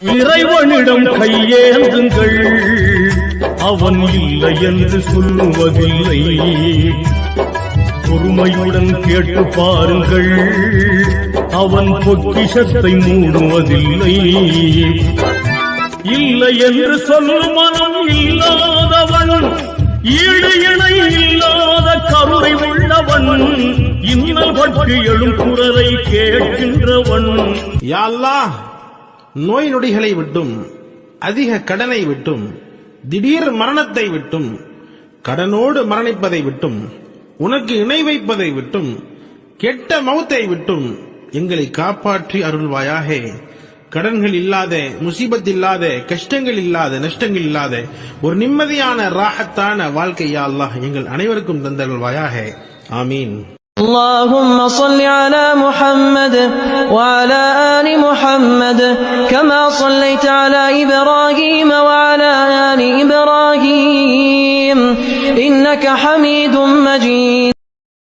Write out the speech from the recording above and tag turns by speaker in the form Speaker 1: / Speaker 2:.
Speaker 1: இறைவனிடம் கையேந்துங்கள், அவன் இல்லை என்று சொல்லுவதில்லை. பொறுமையுடன் கேட்டு பாருங்கள், அவன் பொக்கிஷத்தை மூடுவதில்லை. இல்லை என்று சொல்லும் மனம் இல்லாதவன், ஈடு இணை இல்லாத கருணை உள்ளவன், இன்னல் பற்றி எழும் குரலை கேட்கின்றவன்.
Speaker 2: யா அல்லாஹ், நோய் நொடிகளை விட்டும், அதிக கடனை விட்டும், திடீர் மரணத்தை விட்டும், கடனோடு மரணிப்பதை விட்டும், உனக்கு இணை வைப்பதை விட்டும், கெட்ட மௌத்தை விட்டும் எங்களை காப்பாற்றி அருள்வாயாக. கடன்கள் இல்லாத, முசீபத் இல்லாத, கஷ்டங்கள் இல்லாத, நஷ்டங்கள் இல்லாத ஒரு நிம்மதியான ராஹத்தான வாழ்க்கை யா அல்லாஹ் எங்கள் அனைவருக்கும் தந்தருள்வாயாக. ஆமீன்.
Speaker 3: اللهم صل على محمد وعلى آل محمد كما صليت على إبراهيم وعلى آل إبراهيم إنك حميد مجيد.